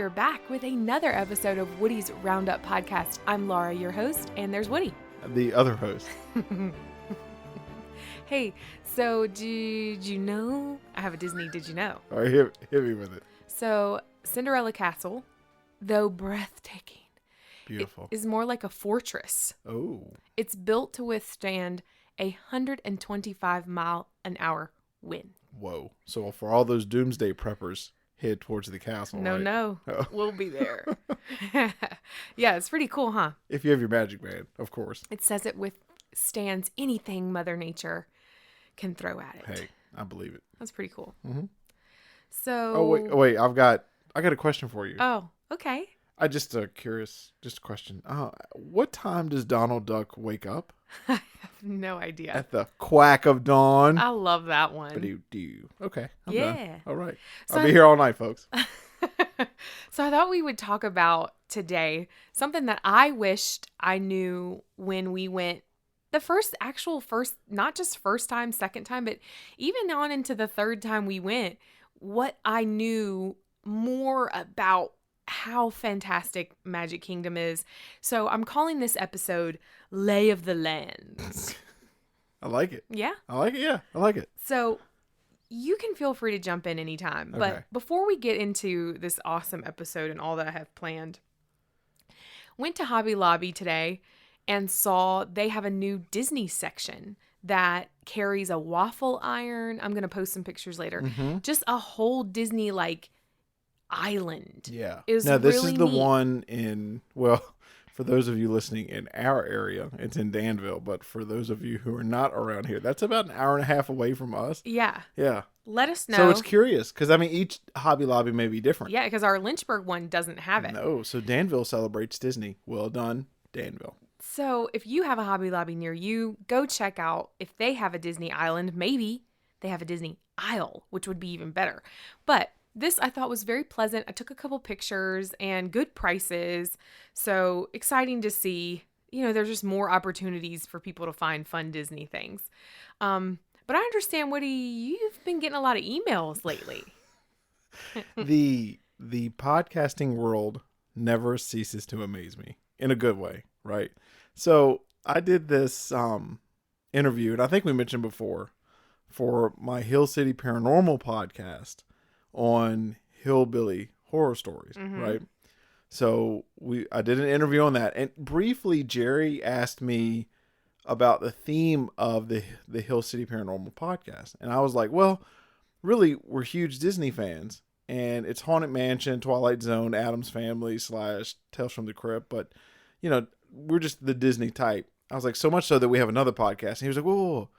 are back with another episode of Woody's Roundup Podcast. I'm Laura, your host, and there's Woody. The other host. Hey, so did you know? I have a Disney Did You Know? All right, hit me with it. So Cinderella Castle, though breathtaking, Beautiful. is more like a fortress. Oh. It's built to withstand 125-mile-an-hour wind. Whoa. So for all those doomsday preppers, head towards the castle, right? No. Oh. We'll be there. Yeah, it's pretty cool, huh? If you have your magic band, of course. It says it withstands anything Mother Nature can throw at it. Hey, I believe it. That's pretty cool. Mm-hmm. So. Oh wait! I got a question for you. Oh, okay. I just curious, just a question. What time does Donald Duck wake up? I have no idea. At the quack of dawn. I love that one. Do. Okay. I'm Yeah. done. All right. So I'll be here all night, folks. So I thought we would talk about today something that I wished I knew when we went first, not just first time, second time, but even on into the third time we went, what I knew more about how fantastic Magic Kingdom is. So I'm calling this episode Lay of the Land. I like it. Yeah? I like it. Yeah, I like it. So you can feel free to jump in anytime. But Okay. before we get into this awesome episode and all that I have planned, went to Hobby Lobby today and saw they have a new Disney section that carries a waffle iron. I'm going to post some pictures later. Mm-hmm. Just a whole Disney island. Yeah. It was Now, this really is the neat. one in, well, for those of you listening in our area, it's in Danville. But for those of you who are not around here, that's about an hour and a half away from us. Yeah. Yeah. Let us know. So it's curious because, I mean, each Hobby Lobby may be different. Yeah, because our Lynchburg one doesn't have it. No. So Danville celebrates Disney. Well done, Danville. So if you have a Hobby Lobby near you, go check out if they have a Disney Island. Maybe they have a Disney Isle, which would be even better. But this I thought was very pleasant. I took a couple pictures and good prices. So exciting to see. You know, there's just more opportunities for people to find fun Disney things. But I understand, Woody, you've been getting a lot of emails lately. the podcasting world never ceases to amaze me in a good way, right? So I did this interview, and I think we mentioned before, for my Hill City Paranormal podcast on Hillbilly Horror Stories, right? So I did an interview on that, and briefly Jerry asked me about the theme of the Hill City Paranormal podcast, and I was like, well, really, we're huge Disney fans, and it's Haunted Mansion, Twilight Zone, Addams Family / Tales from the Crypt, but you know, we're just the Disney type. I was like, so much so that we have another podcast. And he was like, whoa,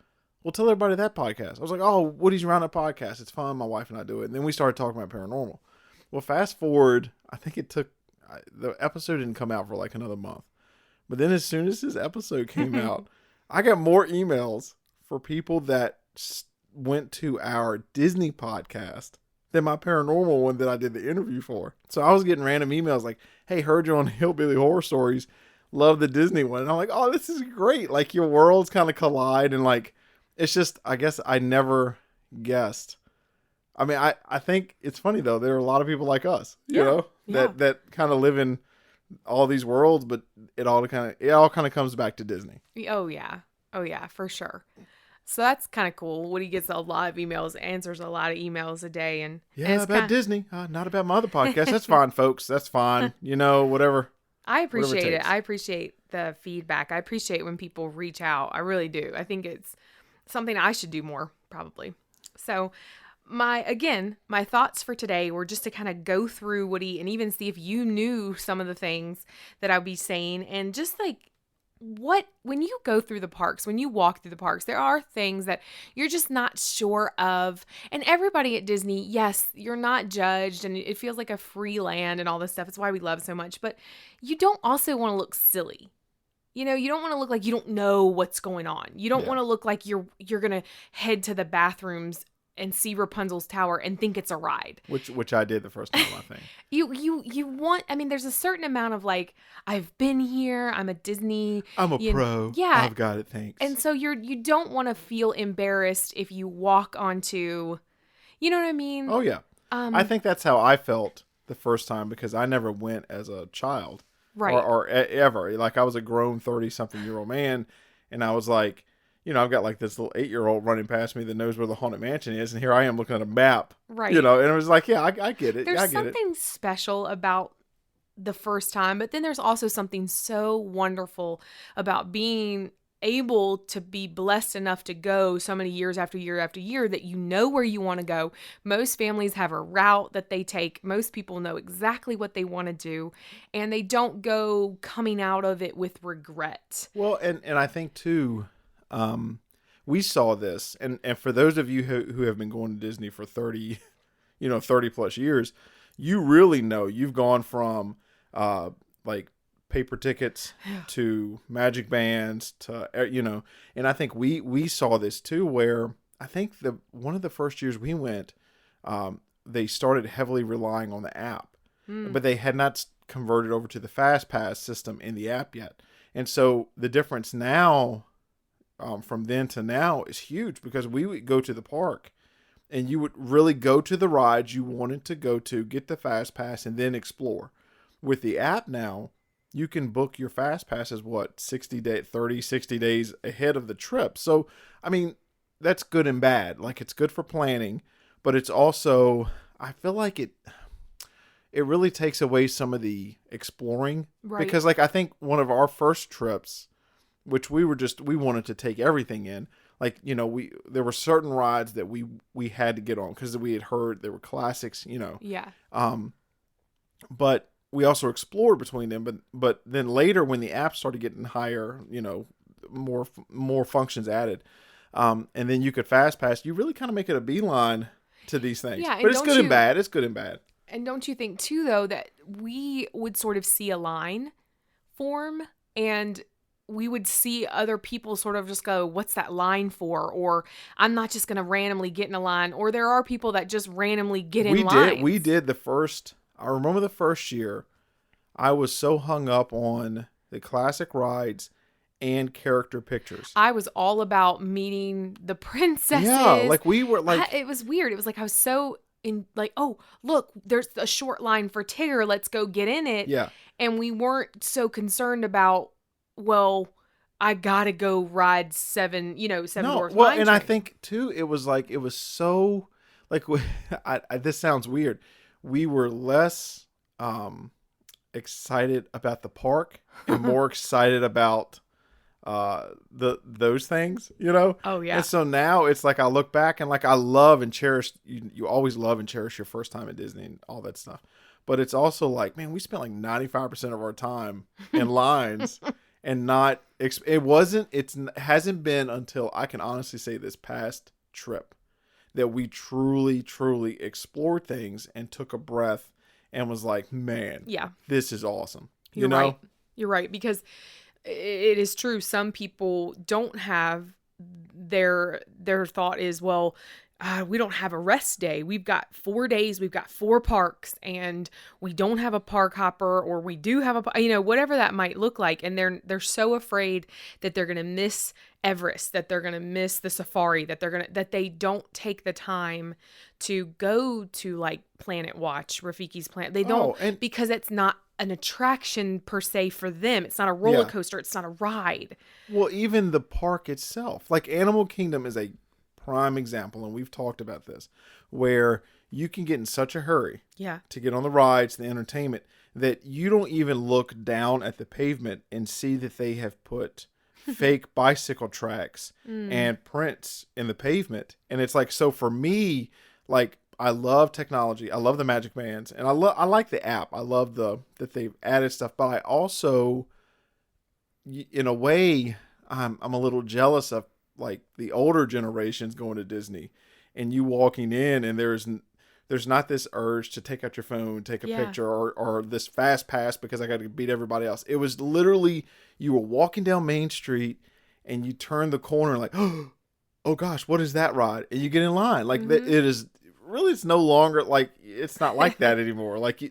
tell everybody that podcast. I was like, oh, Woody's Roundup Podcast. It's fun. My wife and I do it. And then we started talking about paranormal. Well, fast forward, I think the episode didn't come out for like another month. But then as soon as this episode came out, I got more emails for people that went to our Disney podcast than my paranormal one that I did the interview for. So I was getting random emails like, hey, heard you on Hillbilly Horror Stories. Love the Disney one. And I'm like, oh, this is great. Like your worlds kind of collide. And like, it's just, I guess I never guessed. I mean, I think it's funny though. There are a lot of people like us, you know, that kind of live in all these worlds, but it all kind of comes back to Disney. Oh, yeah, for sure. So that's kind of cool. Woody gets a lot of emails, answers a lot of emails a day. And yeah, about Disney, not about my other podcast. That's fine, folks. That's fine. You know, whatever. I appreciate it. takes. I appreciate the feedback. I appreciate when people reach out. I really do. I think it's something I should do more, probably. So my thoughts for today were just to kind of go through Woody and even see if you knew some of the things that I'll be saying, and just like when you go through the parks, when you walk through the parks, there are things that you're just not sure of. And everybody at Disney, yes, you're not judged and it feels like a free land and all this stuff. It's why we love so much. But you don't also want to look silly. You know, you don't want to look like you don't know what's going on. You don't want to look like you're going to head to the bathrooms and see Rapunzel's tower and think it's a ride. Which I did the first time, I think. You want, I mean, there's a certain amount of like, I've been here, I'm a Disney. I'm a pro. Yeah. I've got it, thanks. And so you don't want to feel embarrassed if you walk onto, you know what I mean? Oh, yeah. I think that's how I felt the first time because I never went as a child, Right. ever. Like I was a grown 30-something-year-old man, and I was like, I've got like this little 8-year-old running past me that knows where the Haunted Mansion is, and here I am looking at a map, Right. and it was like, yeah, I get it. There's I get it. something special about the first time, but then there's also something so wonderful about being able to be blessed enough to go so many years after year after year that you know where you want to go. Most families have a route that they take. Most people know exactly what they want to do, and they don't go coming out of it with regret. Well, and I think too, we saw this, and for those of you who have been going to Disney for 30, 30 plus years, you really know you've gone from like paper tickets to magic bands to and I think we saw this too, where I think one of the first years we went, they started heavily relying on the app, but they had not converted over to the fast pass system in the app yet. And so the difference now, from then to now, is huge, because we would go to the park and you would really go to the rides you wanted to go to, get the fast pass, and then explore. With the app now, you can book your fast passes 60 days ahead of the trip. So, I mean, that's good and bad. Like, it's good for planning, but it's also, I feel like it really takes away some of the exploring. Right. Because, like, I think one of our first trips, which we wanted to take everything in. Like, there were certain rides that we had to get on because we had heard they were classics, Yeah. But we also explored between them. But then later, when the app started getting higher, more functions added, and then you could fast pass. You really kind of make it a beeline to these things. Yeah, but it's good and bad. It's good and bad. And don't you think too, though, that we would sort of see a line form, and we would see other people sort of just go, what's that line for? Or I'm not just going to randomly get in a line. Or there are people that just randomly get in lines. We did I remember the first year, I was so hung up on the classic rides and character pictures. I was all about meeting the princesses. Yeah, like we were like... It was weird. It was like I was so in, like, oh, look, there's a short line for Tigger. Let's go get in it. Yeah. And we weren't so concerned about, well, I gotta go ride Seven Dwarfs Mine Well, and Train. I think too, it was so, like, this sounds weird. We were less excited about the park and more excited about those things, Oh yeah. And so now it's like I look back and like I love and cherish. You always love and cherish your first time at Disney and all that stuff. But it's also like, man, we spent like 95% of our time in lines. And it hasn't been until, I can honestly say, this past trip that we truly, truly explored things and took a breath and was like, man, Yeah. this is awesome. You're right. You're right. Because it is true. Some people don't have their thought is, well, we don't have a rest day. We've got 4 days. We've got 4 parks, and we don't have a park hopper, or we do have whatever that might look like. And they're so afraid that they're going to miss Everest, that they're going to miss the safari, that they don't take the time to go to like Planet Watch, Rafiki's Planet. They don't, because it's not an attraction per se for them. It's not a roller coaster. It's not a ride. Well, even the park itself, like Animal Kingdom is a prime example, and we've talked about this, where you can get in such a hurry to get on the rides, the entertainment, that you don't even look down at the pavement and see that they have put fake bicycle tracks and prints in the pavement. And it's like, so for me, like, I love technology. I love the Magic Bands, and I like the app. I love that they've added stuff, but I also, in a way, I'm a little jealous of like the older generations going to Disney, and you walking in, and there's not this urge to take out your phone, take a picture, or this fast pass because I got to beat everybody else. It was literally, you were walking down Main Street and you turn the corner like, oh gosh, what is that ride? And you get in line. Like it is really, it's no longer like, it's not like that anymore. Like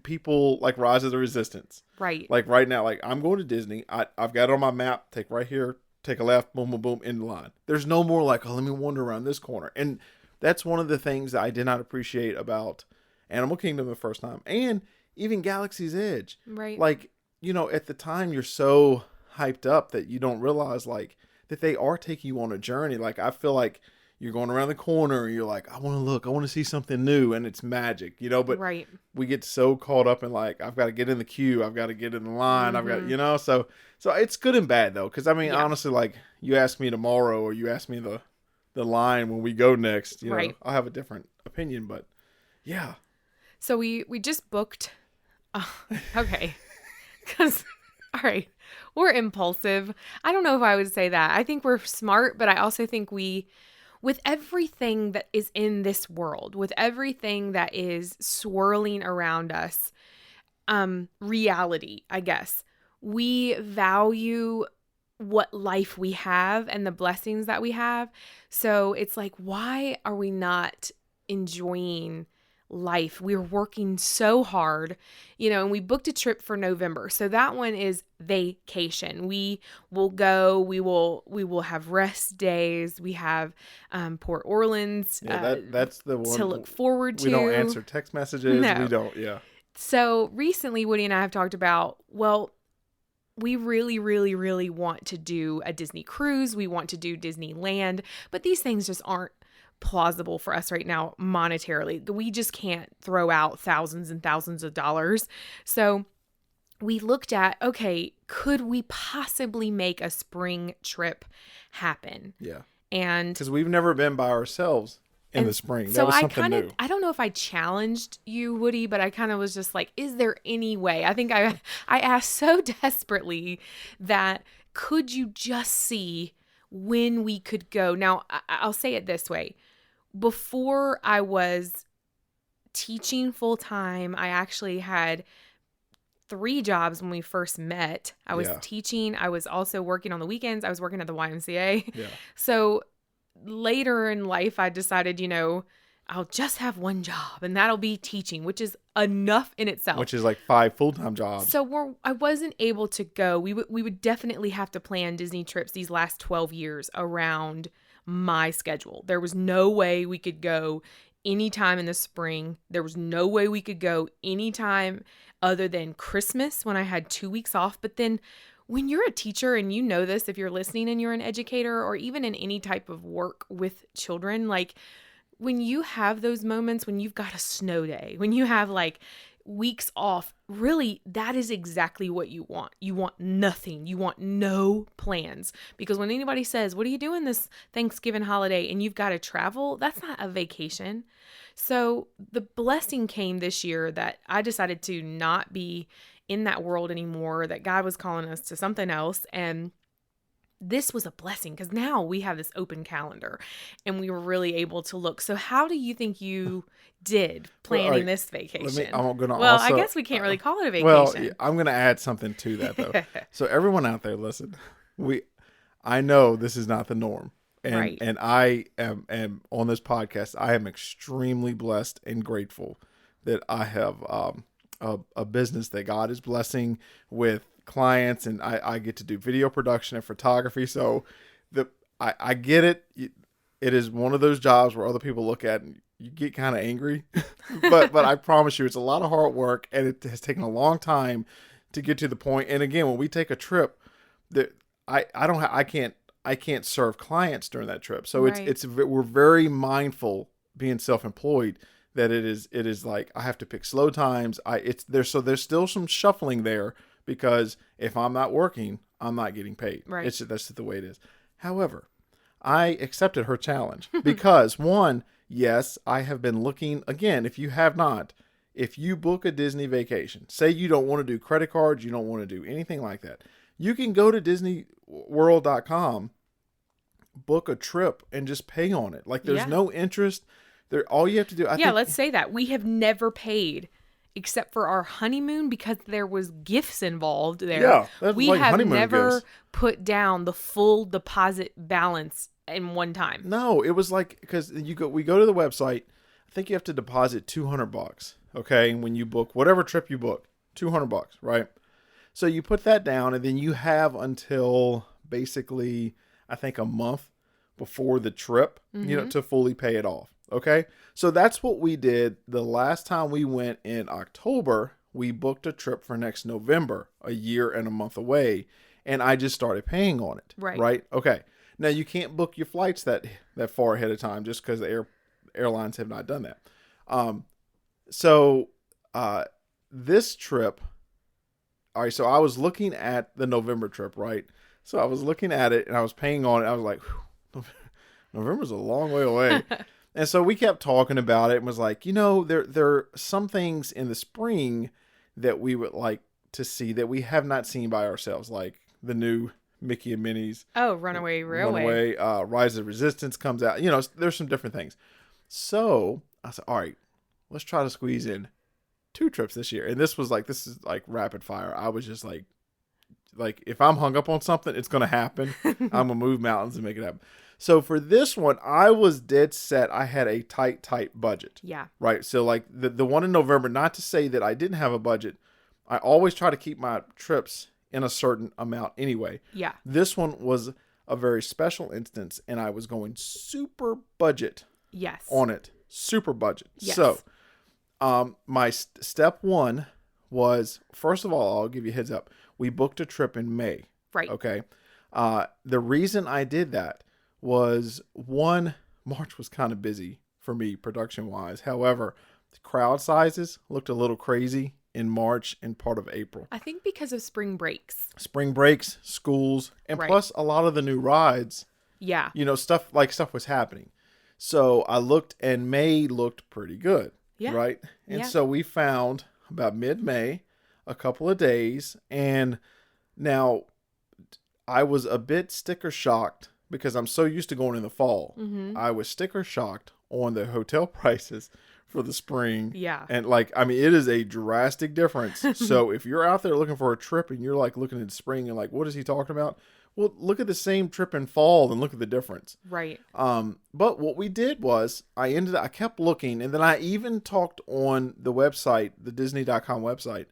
people like Rise of the Resistance. Right. Like right now, like I'm going to Disney. I've got it on my map. Take right here. Take a left, boom, boom, boom, in the line. There's no more like, oh, let me wander around this corner. And that's one of the things that I did not appreciate about Animal Kingdom the first time, and even Galaxy's Edge. Right. Like, at the time you're so hyped up that you don't realize like that they are taking you on a journey. Like, I feel like you're going around the corner and you're like, I want to see something new, and it's magic, but Right. we get so caught up in like, I've got to get in the queue, I've got to get in the line, I've got, so it's good and bad though. Cause I mean, honestly, like you ask me tomorrow or you ask me the line when we go next, Right. I'll have a different opinion, but yeah. So we just booked. Okay. Cause all right, we're impulsive. I don't know if I would say that. I think we're smart, but I also think with everything that is in this world, with everything that is swirling around us, reality, I guess, we value what life we have and the blessings that we have. So it's like, why are we not enjoying life? We're working so hard, and we booked a trip for November. So that one is vacation. We will go, we will have rest days. We have Port Orleans that's the one to look forward to. We don't answer text messages. No. We don't. Yeah. So recently Woody and I have talked about, well, we really, really, really want to do a Disney cruise. We want to do Disneyland, but these things just aren't plausible for us right now monetarily. We just can't throw out thousands and thousands of dollars. So we looked at, okay, could we possibly make a spring trip happen? Yeah. And because we've never been by ourselves in the spring. That so was something new. I don't know if I challenged you, Woody, but I kind of was just like, is there any way? I think I asked so desperately that could you just see when we could go? Now, I'll say it this way. Before I was teaching full time, I actually had 3 jobs when we first met. I was teaching. I was also working on the weekends. I was working at the YMCA. Yeah. So later in life, I decided, I'll just have one job and that'll be teaching, which is enough in itself. Which is like 5 full-time jobs. So I wasn't able to go. We would definitely have to plan Disney trips these last 12 years around my schedule. There was no way we could go anytime in the spring. There was no way we could go anytime other than Christmas when I had 2 weeks off. But then when you're a teacher, and you know this if you're listening and you're an educator or even in any type of work with children, like when you have those moments when you've got a snow day, when you have like weeks off, really that is exactly what you want. You want nothing. You want no plans. Because when anybody says, what are you doing this Thanksgiving holiday, and you've got to travel, that's not a vacation. So the blessing came this year that I decided to not be in that world anymore, that God was calling us to something else. And this was a blessing because now we have this open calendar and we were really able to look. So how do you think you did planning this vacation? I guess we can't really call it a vacation. Well, I'm going to add something to that though. So everyone out there, listen, I know this is not the norm. And, and I am on this podcast, I am extremely blessed and grateful that I have a business that God is blessing with clients, and I get to do video production and photography. So I get it. It is one of those jobs where other people look at and you get kind of angry, but I promise you, it's a lot of hard work, and it has taken a long time to get to the point. And again, when we take a trip, that I can't serve clients during that trip. So we're very mindful being self-employed that it is like I have to pick slow times. There's still some shuffling there because if I'm not working, I'm not getting paid. Right. That's just the way it is. However, I accepted her challenge because one, yes, I have been looking again. If you have not, if you book a Disney vacation, say you don't want to do credit cards, you don't want to do anything like that, you can go to DisneyWorld.com, book a trip, and just pay on it. Like there's no interest. All you have to do. Let's say that we have never paid except for our honeymoon because there was gifts involved there. Yeah, we like have never gifts. Put down the full deposit balance in one time. No, it was like because we go to the website. I think you have to deposit $200. Okay, when you book whatever trip you book, $200, right? So you put that down, and then you have until basically I think a month before the trip, to fully pay it off. Okay. So that's what we did. The last time we went in October, we booked a trip for next November, a year and a month away. And I just started paying on it. Right. Right. Okay. Now you can't book your flights that far ahead of time just because the airlines have not done that. So this trip, all right, so I was looking at the November trip, right? So I was looking at it and I was paying on it. I was like, November's a long way away. And so we kept talking about it and was like, there are some things in the spring that we would like to see that we have not seen by ourselves, like the new Mickey and Minnie's. Oh, Runaway Railway. Rise of Resistance comes out. There's some different things. So I said, all right, let's try to squeeze in 2 trips this year. And this is like rapid fire. I was just like if I'm hung up on something, it's going to happen. I'm going to move mountains and make it happen. So for this one, I was dead set. I had a tight budget. Yeah. Right. So like the one in November, not to say that I didn't have a budget. I always try to keep my trips in a certain amount anyway. Yeah. This one was a very special instance, and I was going super budget. Yes. On it. Super budget. Yes. So my step one was, first of all, I'll give you a heads up. We booked a trip in May. Right. Okay. The reason I did that was, one, March was kind of busy for me production wise. However, the crowd sizes looked a little crazy in March and part of April. I think because of spring breaks. Spring breaks, schools, and Right. plus a lot of the new rides. Yeah. Stuff was happening. So I looked, and May looked pretty good. Yeah. Right. And Yeah. so we found about mid-May, a couple of days. And now I was a bit sticker shocked because I'm so used to going in the fall. Mm-hmm. I was sticker shocked on the hotel prices for the spring. Yeah. And it is a drastic difference. So if you're out there looking for a trip and you're like looking at spring and like, what is he talking about? Well, look at the same trip in fall and look at the difference. Right. But what we did was I kept looking, and then I even talked on the website, the Disney.com website,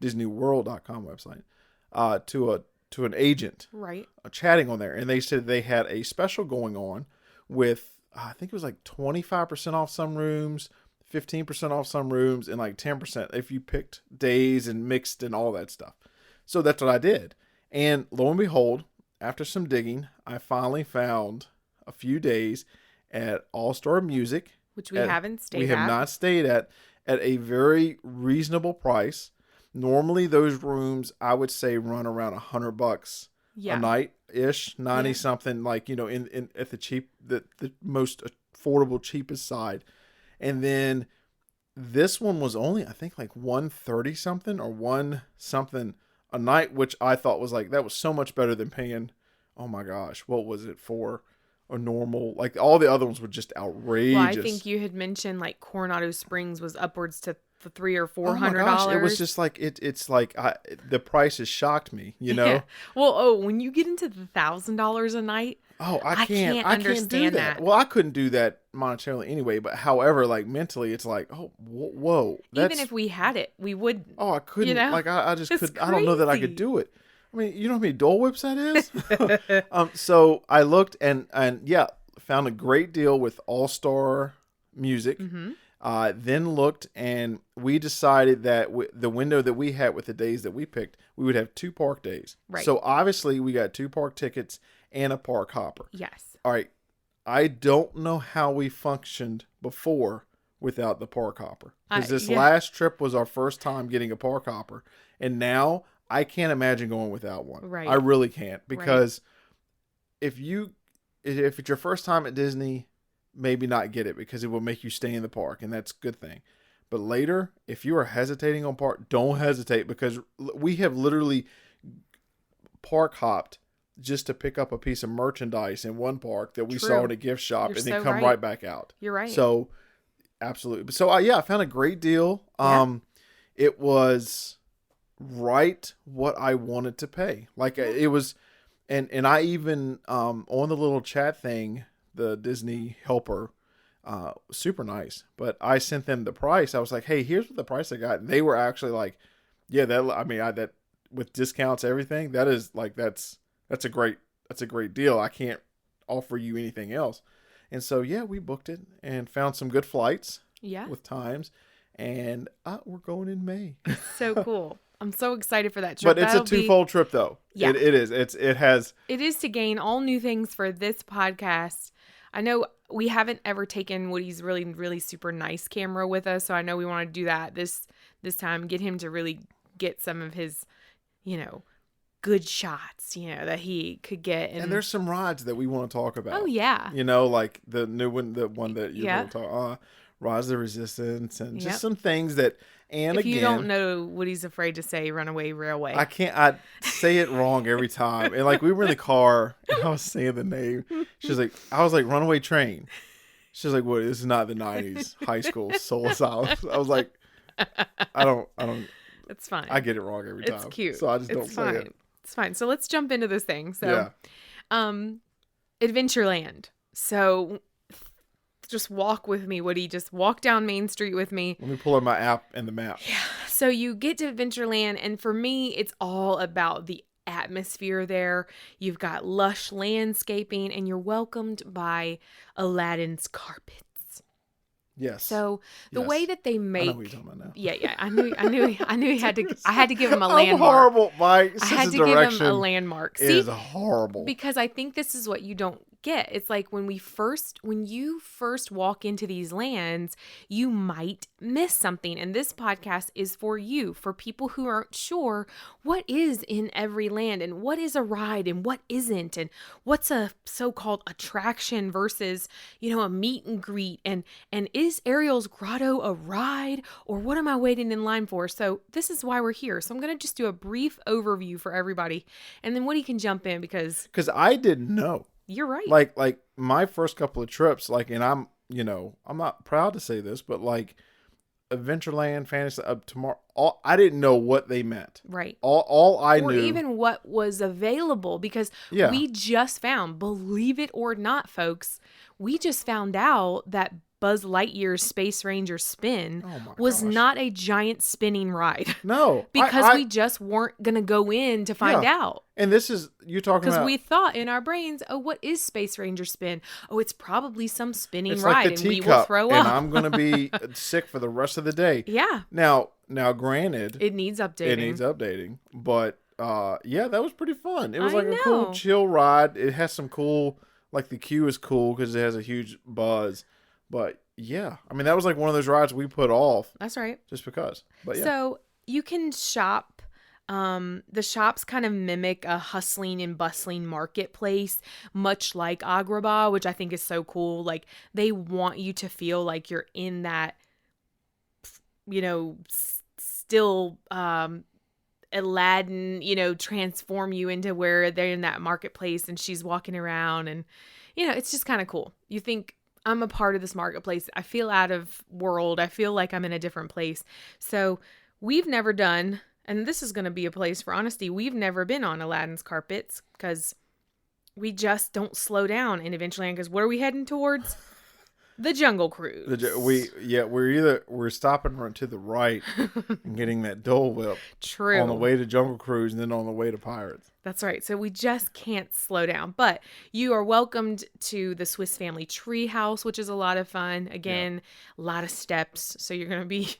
DisneyWorld.com website, to an agent, Right. Chatting on there, and they said they had a special going on with, I think it was like 25% off some rooms, 15% off some rooms, and like 10% if you picked days and mixed and all that stuff. So that's what I did. And lo and behold, after some digging, I finally found a few days at All Star Music, Which we haven't stayed We have at. not stayed at a very reasonable price. Normally, those rooms I would say run around $100 Yeah. a night ish, 90 Yeah. something, like in at the most affordable, cheapest side. And then this one was only, I think, like 130 something or one something a night, which I thought was like, that was so much better than paying, oh my gosh, what was it for a normal, like all the other ones were just outrageous. Well, I think you had mentioned like Coronado Springs was upwards to the $300 or Oh my $400. gosh, it was just like, it's like, the prices shocked me, Yeah. Well, when you get into the $1,000 a night, Oh, I can't do understand that. that. Well, I couldn't do that monetarily anyway, but however, like mentally, it's like, oh, whoa. even if we had it, we wouldn't. I couldn't, know? like, I just It's could, I don't know that I crazy. could do it. I mean, you know how many Dole Whips that is? So I looked and yeah, found a great deal with All Star Music. Mm-hmm. Then looked, and we decided that the window that we had with the days that we picked, we would have 2 park days. Right. So obviously we got 2 park tickets and a park hopper. Yes. All right. I don't know how we functioned before without the park hopper. Because this yeah. last trip was our first time getting a park hopper. And now I can't imagine going without one. Right. I really can't. Because if it's your first time at Disney, maybe not get it because it will make you stay in the park. And that's a good thing. But later, if you are hesitating on park, don't hesitate, because we have literally park hopped just to pick up a piece of merchandise in one park that we True. saw in a gift shop. You're And then so come right. right back out. You're right. So absolutely. So I found a great deal. Yeah. It was right what I wanted to pay. Like it was, and I even, on the little chat thing, the Disney helper, super nice, but I sent them the price. I was like, hey, here's what the price I got. And they were actually like, yeah, that with discounts, everything, that is like, that's a great deal. I can't offer you anything else. And so, yeah, we booked it and found some good flights Yeah. with times. And we're going in May. So cool. I'm so excited for that trip. But it's a twofold trip, though. Yeah. It is. It has. It is to gain all new things for this podcast. I know we haven't ever taken Woody's really, really super nice camera with us, so I know we want to do that this time. Get him to really get some of his, good shots, that he could get. And there's some rides that we want to talk about. Oh yeah. Like the new one, the one that you're going to talk. Rise of the Resistance, and just some things that. And if again, you don't know, Woody's afraid to say Runaway Railway. I say it wrong every time. And like we were in the car and I was saying the name. I was like, Runaway Train. She's like, what? This is not the 90s high school soul asylum. I was like, I don't. It's fine. I get it wrong every time. It's cute. So I just don't say it. It's fine. So let's jump into this thing. So, Adventureland. So just walk with me, Woody. Just walk down Main Street with me. Let me pull up my app and the map. Yeah. So you get to Adventureland, and for me, it's all about the atmosphere there. You've got lush landscaping, and you're welcomed by Aladdin's carpets. Yes. So the way that they make, I know what you're talking about now. Yeah. I knew he had to. I had to give him a I'm landmark. horrible. My I had to give him a landmark. See, is horrible. Because I think this is what you don't get. It's like when you first walk into these lands, you might miss something. And this podcast is for you, for people who aren't sure what is in every land and what is a ride and what isn't, and what's a so-called attraction versus, a meet and greet, and is Ariel's Grotto a ride, or what am I waiting in line for? So this is why we're here. So I'm going to just do a brief overview for everybody, and then Woody can jump in because I didn't know. You're right. Like my first couple of trips, and I'm not proud to say this, but like Adventureland, Fantasy tomorrow, I didn't know what they meant. Right. All I knew, or even what was available, because we just found, believe it or not, folks, we just found out that Buzz Lightyear's Space Ranger spin was not a giant spinning ride. No. Because we just weren't going to go in to find out. And this is, you're talking about... Because we thought in our brains, what is Space Ranger spin? It's probably some spinning ride, like and we will throw up. And I'm going to be sick for the rest of the day. Yeah. Now, granted... It needs updating. But, that was pretty fun. It was a cool, chill ride. It has some cool... Like, the queue is cool because it has a huge buzz. But yeah, that was like one of those rides we put off. That's right. Just because. But yeah. So you can shop. The shops kind of mimic a hustling and bustling marketplace, much like Agrabah, which I think is so cool. Like, they want you to feel like you're in that, still Aladdin, transform you into where they're in that marketplace and she's walking around, and it's just kind of cool. You think, I'm a part of this marketplace. I feel out of world. I feel like I'm in a different place. So we've never done, and this is going to be a place for honesty, we've never been on Aladdin's carpets because we just don't slow down in Adventureland, because what are we heading towards? The Jungle Cruise. We're stopping right to the right and getting that Dole Whip. True. On the way to Jungle Cruise and then on the way to Pirates. That's right. So we just can't slow down. But you are welcomed to the Swiss Family Treehouse, which is a lot of fun. Again, a lot of steps, so you're gonna be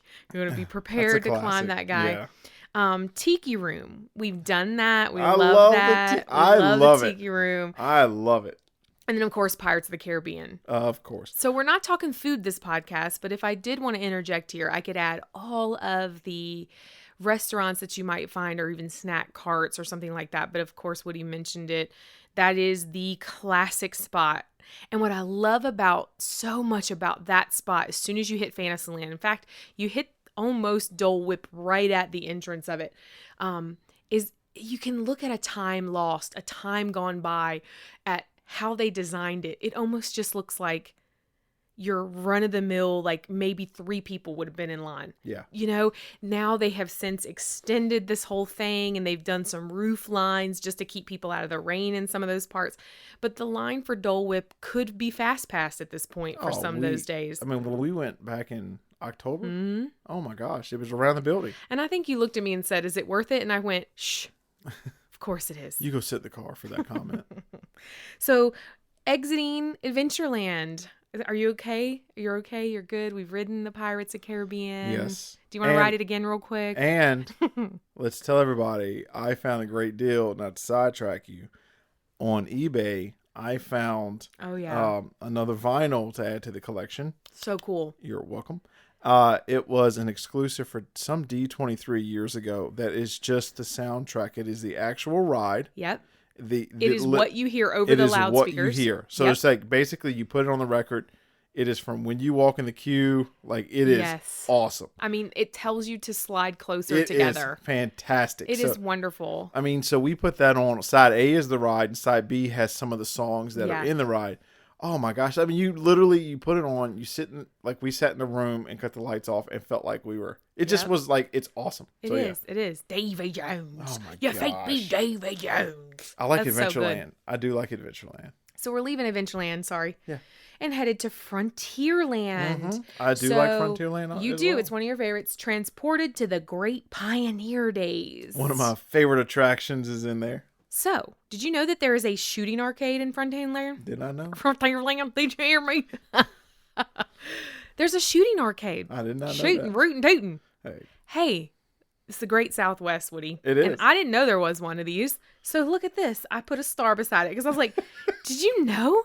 prepared to climb that guy. Yeah. Tiki Room. We've done that. We love that. I love the Tiki Room. I love it. And then, of course, Pirates of the Caribbean. Of course. So we're not talking food this podcast, but if I did want to interject here, I could add all of the restaurants that you might find, or even snack carts or something like that. But of course, Woody mentioned it. That is the classic spot. And what I love so much about that spot, as soon as you hit Fantasyland, in fact, you hit almost Dole Whip right at the entrance of it, is you can look at a time lost, a time gone by, at how they designed it. It almost just looks like your run-of-the-mill, like maybe 3 people would have been in line. Yeah. Now they have since extended this whole thing, and they've done some roof lines just to keep people out of the rain in some of those parts. But the line for Dole Whip could be fast passed at this point for some of those days. When we went back in October, oh my gosh, it was around the building. And I think you looked at me and said, "Is it worth it?" And I went, "Shh. Of course it is." You go sit in the car for that comment. So exiting Adventureland. Are you okay? You're okay? You're good? We've ridden the Pirates of Caribbean. Yes. Do you want to ride it again real quick? And let's tell everybody, I found a great deal, not to sidetrack you. On eBay, I found Oh, yeah. another vinyl to add to the collection. So cool. You're welcome. It was an exclusive for some D23 years ago that is just the soundtrack. It is the actual ride. Yep. It is what you hear over the loudspeakers. It is what you hear. So it's like basically you put it on the record. It is from when you walk in the queue. Like it is awesome. I mean, it tells you to slide closer together. It is fantastic. It is wonderful. I mean, so we put that on. Side A is the ride, and side B has some of the songs that are in the ride. Oh my gosh. I mean, you put it on, we sat in the room and cut the lights off and felt like we were, it just was like, it's awesome. It is. Davy Jones. Oh my gosh. You think me Davy Jones. I like Adventureland. I do like Adventureland. So we're leaving Adventureland, sorry. Yeah. And headed to Frontierland. Mm-hmm. I do like Frontierland. You do. Well. It's one of your favorites. Transported to the Great Pioneer Days. One of my favorite attractions is in there. So, did you know that there is a shooting arcade in Frontierland? Did I know? Frontierland, did you hear me? There's a shooting arcade. I did not know Shooting, that. rooting, tooting. Hey, it's the Great Southwest, Woody. It is. And I didn't know there was one of these. So look at this. I put a star beside it because I was like, did you know?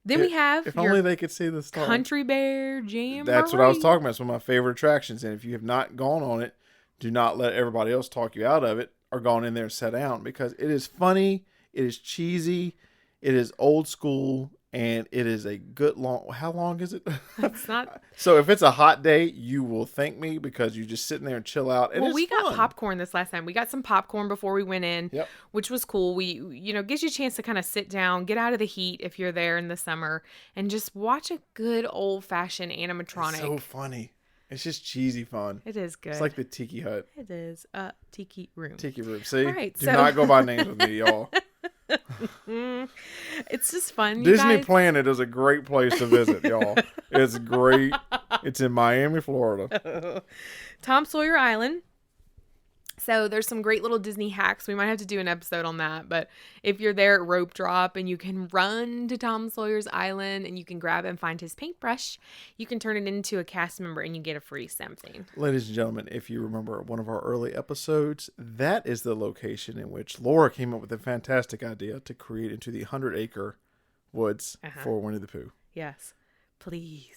Then we have if only they could see the star. Country Bear Jamboree. That's what I was talking about. It's one of my favorite attractions. And if you have not gone on it, do not let everybody else talk you out of it or gone in there and sat down because it is funny. It is cheesy. It is old school. And it is a good long. How long is it? It's not. So if it's a hot day, you will thank me because you're just sitting there and chill out. And well, we fun. got popcorn this last time. We got some popcorn before we went in, which was cool. We, gives you a chance to kind of sit down, get out of the heat if you're there in the summer, and just watch a good old fashioned animatronic. It's so funny. It's just cheesy fun. It is good. It's like the Tiki Hut. It is Tiki Room. Tiki Room. See, right, do not go by names with me, y'all. It's just fun. Disney Planet is a great place to visit, y'all. It's great. It's in Miami, Florida. Tom Sawyer Island. So there's some great little Disney hacks. We might have to do an episode on that. But if you're there at Rope Drop and you can run to Tom Sawyer's Island and you can grab and find his paintbrush, you can turn it into a cast member and you get a free something. Ladies and gentlemen, if you remember one of our early episodes, that is the location in which Laura came up with a fantastic idea to create into the 100-acre woods for Winnie the Pooh. Yes. Please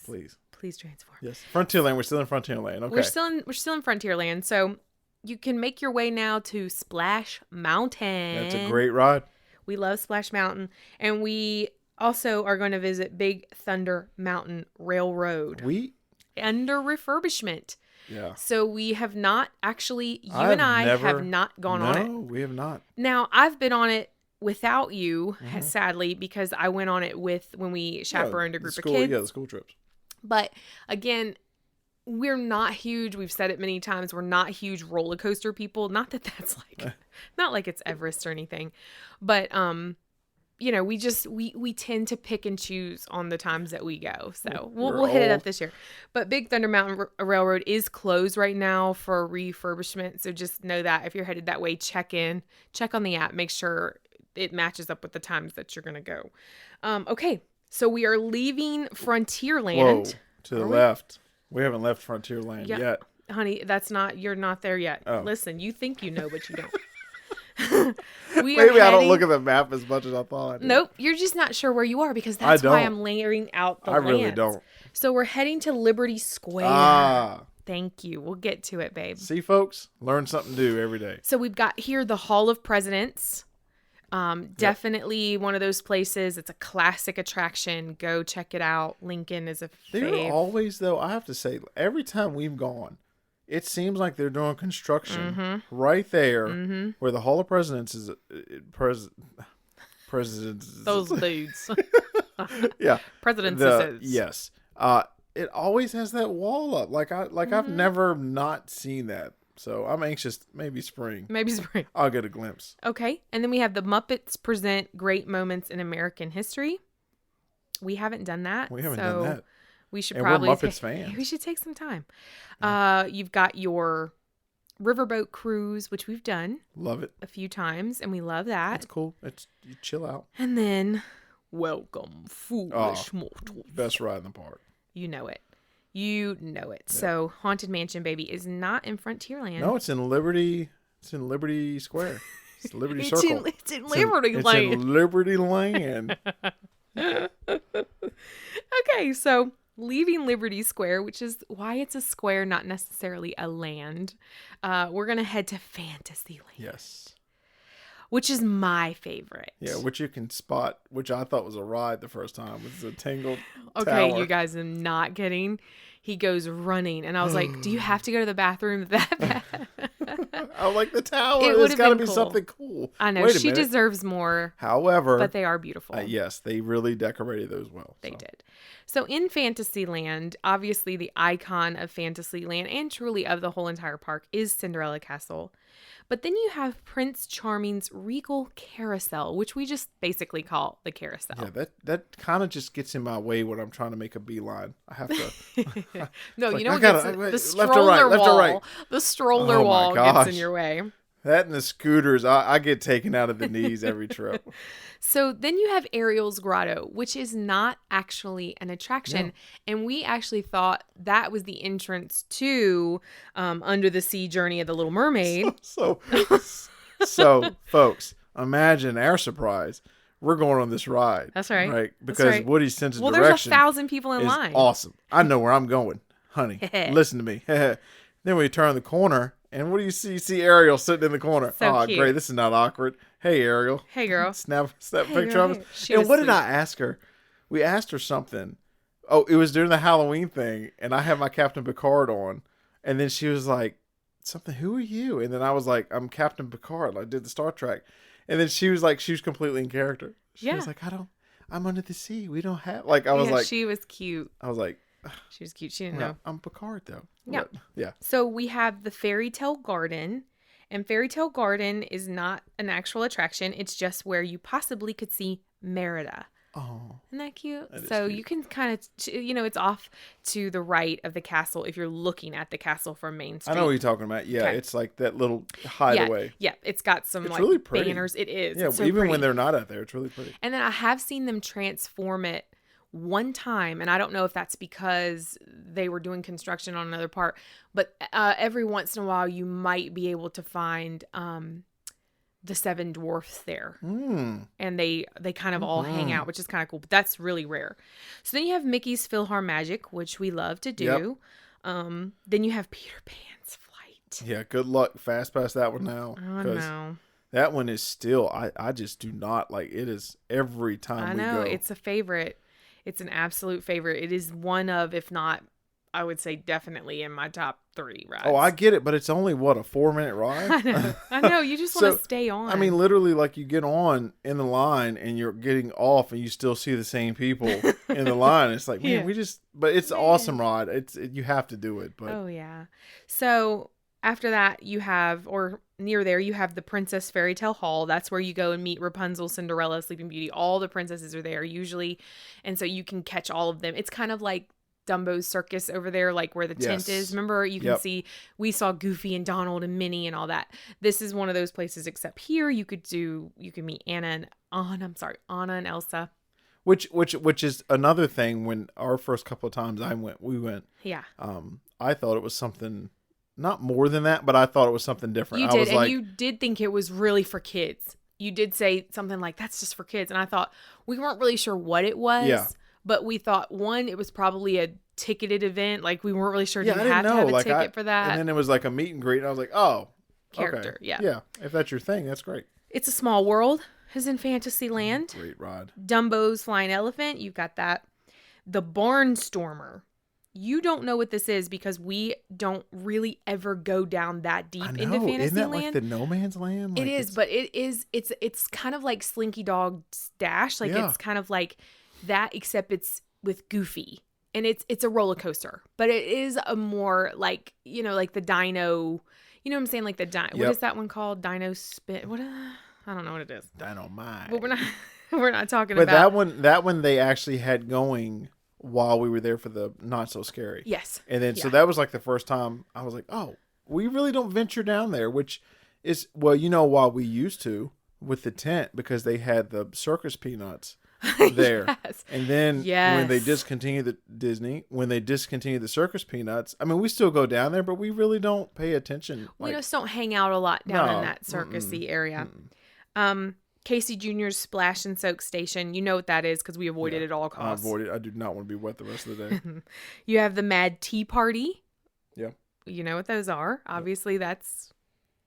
transform. Yes. Frontierland. We're still in Frontierland. Okay. We're still in Frontierland. So you can make your way now to Splash Mountain. That's a great ride. We love Splash Mountain. And we also are going to visit Big Thunder Mountain Railroad. Under refurbishment. Yeah. So we have not actually, and I have not gone on it. No, we have not. Now, I've been on it without you, sadly, because I went on it when we chaperoned a group of kids. Yeah, the school trips. But again, we're not huge. We've said it many times. We're not huge roller coaster people. Not that that's not like it's Everest or anything, but we tend to pick and choose on the times that we go. So we'll hit it up this year. But Big Thunder Mountain Railroad is closed right now for refurbishment. So just know that if you're headed that way, check on the app, make sure it matches up with the times that you're gonna go. Okay, so we are leaving Frontierland. Whoa, to the left. We haven't left Frontierland yet. Honey, you're not there yet. Oh. Listen, you think you know, but you don't. Maybe I don't look at the map as much as I thought I did. Nope, you're just not sure where you are because that's why I'm layering out the lands. I really don't. So we're heading to Liberty Square. Thank you. We'll get to it, babe. See, folks, learn something new every day. So we've got here the Hall of Presidents. Definitely one of those places. It's a classic attraction. Go check it out. Lincoln is a fave. They're always, though, I have to say, every time we've gone, it seems like they're doing construction right there where the Hall of Presidents is. Presidents. Those dudes. Yeah. Presidents. Yes. It always has that wall up. I've never not seen that. So I'm anxious. Maybe spring. I'll get a glimpse. Okay. And then we have the Muppets Present Great Moments in American History. We haven't done that. We haven't done that. We should and probably we're Muppets fans. We should take some time. You've got your riverboat cruise, which we've done. Love it. A few times, and we love that. It's cool. You chill out. And then Welcome, Oh, foolish mortals. best ride in the park. You know it. You know it. So Haunted Mansion, baby, is not in Frontierland. No, it's in Liberty. It's in Liberty Square. It's Liberty Circle. It's in Liberty It's Land. in Liberty Land. Okay, so leaving Liberty Square, which is why it's a square, not necessarily a land, we're going to head to Fantasyland, Yes. which is my favorite. Yeah, which you can spot, which I thought was a ride the first time. It's a tangled Okay, tower. you guys, I'm not kidding. He goes running, and I was like, do you have to go to the bathroom that bad? I like the tower. It It's would've got to been be cool. something cool. I know, Wait a she minute. deserves more, However, but they are beautiful. yes, they really decorated those well. They so. did. So in Fantasyland, obviously the icon of Fantasyland and truly of the whole entire park is Cinderella Castle. But then you have Prince Charming's Regal Carousel, which we just basically call the carousel. Yeah, that kind of just gets in my way when I'm trying to make a beeline. I have to. No, like, you know I what gotta- gets left the to right, stroller left to wall. right. The stroller Oh my wall gets in gosh. your way. That and the scooters, I get taken out of the knees every trip. So then you have Ariel's Grotto, which is not actually an attraction. No. And we actually thought that was the entrance to Under the Sea Journey of the Little Mermaid. So, folks, imagine our surprise. We're going on this ride. That's right. Right? That's Because right. Woody's sense of Well, there's direction 1,000 people in is line. awesome. I know where I'm going. Honey, listen to me. Then we turn the corner, and what do you see? You see Ariel sitting in the corner. So Oh, cute. great. This is not awkward. Hey, Ariel. Hey, girl. Snap Hey, picture girl, of us. hey. She And was what did sweet. I ask her? We asked her something. Oh, it was during the Halloween thing, and I had my Captain Picard on, and then she was like, something, who are you? And then I was like, I'm Captain Picard. I did the Star Trek. And then she was like, she was completely in character. She was Yeah. like, I'm under the sea. We don't have, like, I was like, she was cute. I was like, She was cute. She didn't well, know. I'm Picard though. Yeah. But, yeah. So we have the Fairy Tale Garden. And Fairy Tale Garden is not an actual attraction. It's just where you possibly could see Merida. Oh, Isn't that cute? That is So cute. you can kind of, it's off to the right of the castle if you're looking at the castle from Main Street. I know what you're talking about. Yeah, Okay. it's like that little hideaway. Yeah, it's got some It's like really pretty. banners. It is. Yeah, It's so even pretty. when they're not out there, it's really pretty. And then I have seen them transform it one time, and I don't know if that's because they were doing construction on another part, but every once in a while you might be able to find the seven dwarfs there, and they kind of all hang out, which is kind of cool, but that's really rare. So then you have Mickey's PhilharMagic, which we love to do. Then you have Peter Pan's Flight. Yeah, good luck. Fast pass that one now. Oh 'cause no, that one is still, I just do not like it. Is every time I we know, go. it's a favorite. It's an absolute favorite. It is one of, if not, I would say definitely in my top 3 rides. Oh, I get it, but it's only what, a 4-minute ride? I know. You just want to stay on. I mean, literally, like you get on in the line and you're getting off, and you still see the same people in the line. It's like, man, Yeah. but it's an awesome ride. You have to do it. But Oh yeah. So after that, you have, or near there, you have the Princess Fairy Tale Hall. That's where you go and meet Rapunzel, Cinderella, Sleeping Beauty. All the princesses are there usually, and so you can catch all of them. It's kind of like Dumbo's Circus over there, like where the tent Yes. is. Remember, you can see, we saw Goofy and Donald and Minnie and all that. This is one of those places, except here you could meet Anna and Elsa. which is another thing. When our first couple of times we went. Yeah. I thought it was something, not more than that, but I thought it was something different. You I did, was and like, you did think it was really for kids. You did say something like, that's just for kids. And I thought, we weren't really sure what it was. Yeah. But we thought, one, it was probably a ticketed event. Like, we weren't really sure. yeah, I Didn't didn't have know. to have a like ticket for that. And then it was like a meet and greet, and I was like, oh, Character, okay. yeah. Yeah, if that's your thing, that's great. It's a Small World is in Fantasyland. Great ride. Dumbo's Flying Elephant. You've got that. The Barnstormer. You don't know what this is because we don't really ever go down that deep I into know. Fantasyland. Isn't that like the No Man's Land? It Like, is, but it's kind of like Slinky Dog's Dash. Like, Yeah. it's kind of like that, except it's with Goofy. And it's a roller coaster. But it is a more like, like the Dino, you know what I'm saying? Like the Dino, what Yep. is that one called? Dino Spin, what, I don't know what it is. Dynamite. But we're not talking But about. that one they actually had going while we were there for the Not So Scary. Yes. And then, so Yeah. that was like the first time I was like, oh, we really don't venture down there, which is, well, why we used to with the tent, because they had the circus peanuts. there. Yes. And then when they Yes. discontinue the Disney, when they discontinue the Circus Peanuts, I mean, we still go down there, but we really don't pay attention. We Like, just don't hang out a lot down in no, that circusy area. mm-mm. Casey Jr.'s Splash and Soak Station. You know what that is because we avoided Yeah. it at all I costs. avoid it. I do not want to be wet the rest of the day. You have the Mad Tea Party. Yeah. You know what those are. Obviously, that's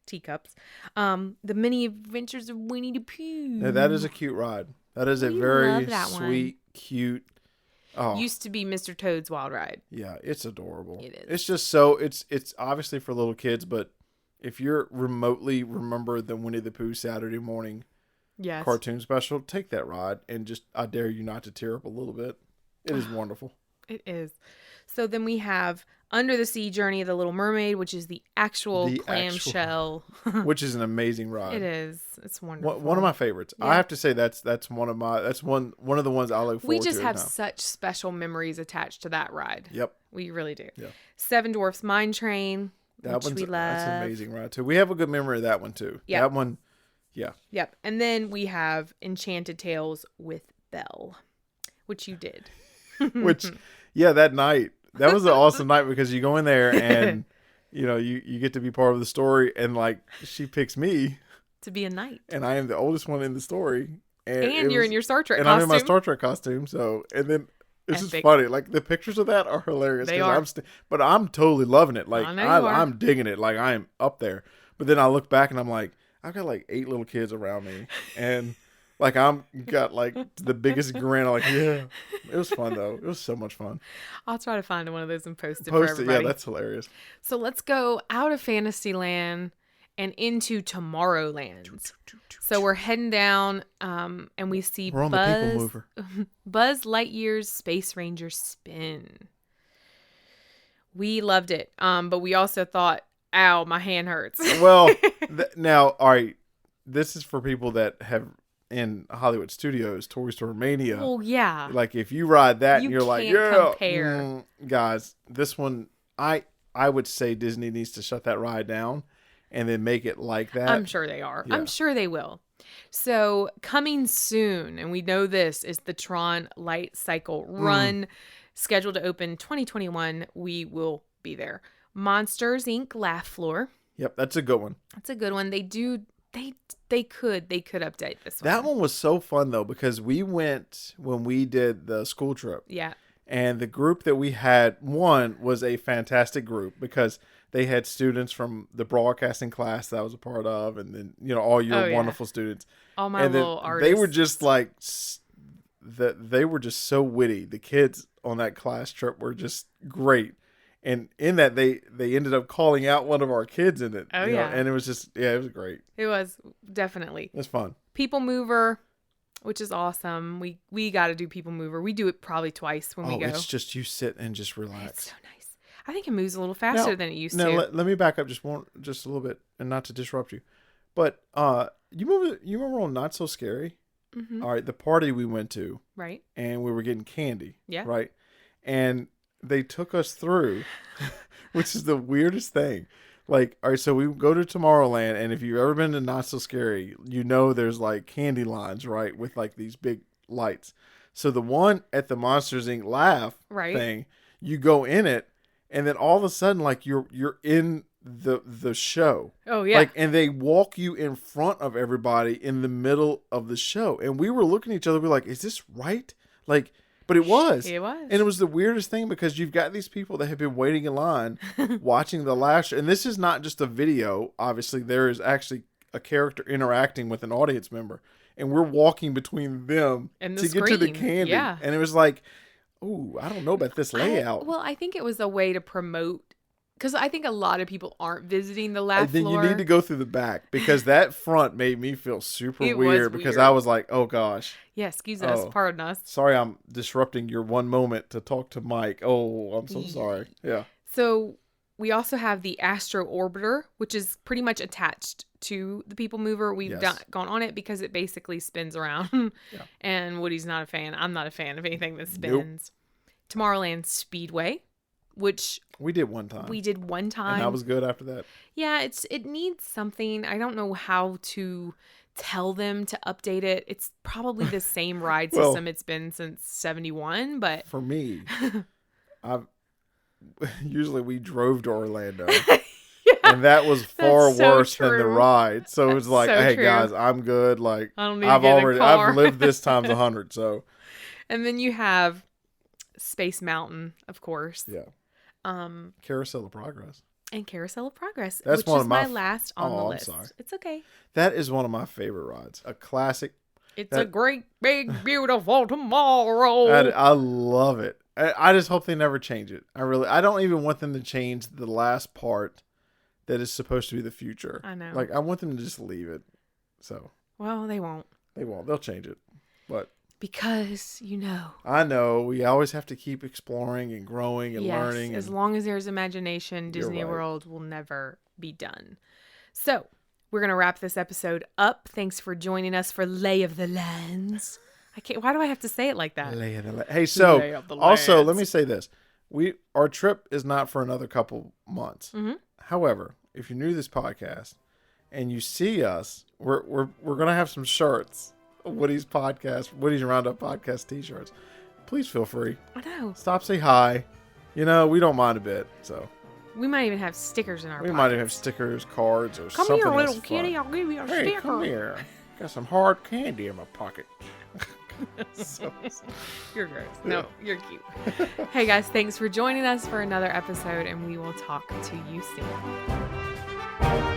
teacups. The Mini Adventures of Winnie the Pooh. Now, that is a cute ride. That is a We very love that one. sweet, cute. Oh, Used to be Mr. Toad's Wild Ride. yeah, it's adorable. It is. It's just so it's obviously for little kids, but if you're remotely remember the Winnie the Pooh Saturday morning Yes. cartoon special, take that ride and just I dare you not to tear up a little bit. It is wonderful. It is. So then we have Under the Sea Journey of the Little Mermaid, which is the actual The clamshell. Which is an amazing ride. It is. It's wonderful. One of my favorites. Yeah. I have to say that's one of the ones I look forward to. We just every have time. such special memories attached to that ride. Yep. We really do. Yeah. Seven Dwarfs Mine Train, That which we love. That's an amazing ride too. We have a good memory of that one too. Yep. That one, yeah. Yep. And then we have Enchanted Tales with Belle, which you did. Which, yeah, that night, that was an awesome night because you go in there and, you get to be part of the story and like she picks me To be a knight. and I am the oldest one in the story. And you're in your Star Trek and costume. I'm in my Star Trek costume. So, and then it's just Epic. funny. Like the pictures of that are hilarious. They 'cause are. But I'm totally loving it. Like I know you are. I'm digging it. Like I am up there. But then I look back and I'm like, I've got like 8 little kids around me. And like I'm got like the biggest grin. I'm like, yeah. It was fun though. It was so much fun. I'll try to find one of those and post it for Post it. everybody. Yeah, that's hilarious. So let's go out of Fantasyland and into Tomorrowland. So we're heading down, and we see We're on the people mover. Buzz Lightyear's Space Ranger spin. We loved it, but we also thought, "Ow, my hand hurts." Well, now, all right. This is for people that have in Hollywood Studios, Toy Story Mania. Oh yeah, Like if you ride that You and you're like, can't yeah, compare. guys, this one, I would say Disney needs to shut that ride down and then make it like that. I'm sure they are. Yeah. I'm sure they will. So coming soon, and we know this is the Tron Light Cycle Run, scheduled to open 2021. We will be there. Monsters Inc. Laugh Floor. Yep, that's a good one. That's a good one. They could update this one. That one was so fun though because we went when we did the school trip. Yeah. And the group that we had, one was a fantastic group because they had students from the broadcasting class that I was a part of, and then all your Oh, yeah. wonderful students. All my And then little artists. they were just like they were just so witty. The kids on that class trip were just great, and in that they ended up calling out one of our kids in it. Oh, you know, yeah. and it was just it was great. It was definitely It was fun. People Mover, which is awesome. We got to do People Mover. We do it probably twice when we go. It's just you sit and just relax. It's so nice. I think it moves a little faster than it used Now, to. let me back up just a little bit, and not to disrupt you, but you remember on Not So Scary? Mm-hmm. All right, the party we went to, Right? and we were getting candy. Yeah. Right, and they took us through, which is the weirdest thing. Like, all right, so we go to Tomorrowland, and if you've ever been to Not So Scary, there's like candy lines, right, with like these big lights. So the one at the Monsters Inc. Laugh Right. thing, you go in it, and then all of a sudden, like you're in the show. Oh yeah. Like, and they walk you in front of everybody in the middle of the show, and we were looking at each other, we're like, "Is this right?" Like, but it was. It was. And it was the weirdest thing because you've got these people that have been waiting in line watching the last show. And this is not just a video. Obviously, there is actually a character interacting with an audience member. And we're walking between them And to the get to the screen. candy. Yeah. And it was like, ooh, I don't know about this layout. I think it was a way to promote, because I think a lot of people aren't visiting the Laugh And then Floor. you need to go through the back because that front made me feel super It was weird because weird. I was like, oh gosh, Yeah, excuse us, Oh. pardon us. sorry I'm disrupting your one moment to talk to Mike. Oh, I'm so sorry. Yeah. So we also have the Astro Orbiter, which is pretty much attached to the People Mover. We've Yes. gone on it because it basically spins around. Yeah. And Woody's not a fan. I'm not a fan of anything that spins. Tomorrowland Speedway, which We did one time. we did one time. And that was good after that. Yeah, it needs something. I don't know how to tell them to update it. It's probably the same ride Well, system it's been since 71, but For me, I've usually we drove to Orlando, and that was far That's so worse than the true. ride. So it was That's like, so hey true. guys, I'm good. Like I don't need to get in a car. I've lived this times 100. So And then you have Space Mountain, of course. yeah, Um, Carousel of Progress. and Carousel of Progress, That's which one is of my my last on the I'm list. sorry. It's okay. That is one of my favorite rides. A classic. It's a great, big, beautiful tomorrow. I love it. I just hope they never change it. I don't even want them to change the last part that is supposed to be the future. I know. Like I want them to just leave it. So Well, they won't. they won't. They'll change it. But Because, I know we always have to keep exploring and growing and yes, learning. as And long as there's imagination, You're Disney right. World will never be done. So, we're going to wrap this episode up. Thanks for joining us for Lay of the Lands. Why do I have to say it like that? Hey, Lay so of the also let lands. me say this: our trip is not for another couple months. Mhm. However, if you're new to this podcast and you see us, we're gonna have some shirts, Woody's Roundup podcast T-shirts. Please feel free. I know. Stop, say hi. We don't mind a bit. So We might even have stickers in our we might even have pockets. stickers, cards, or Come something. here, that's little fun. kitty. I'll give you a Hey, sticker. come here. Got some hard candy in my pocket. So- You're gross. No, you're cute. Hey, guys, thanks for joining us for another episode, and we will talk to you soon.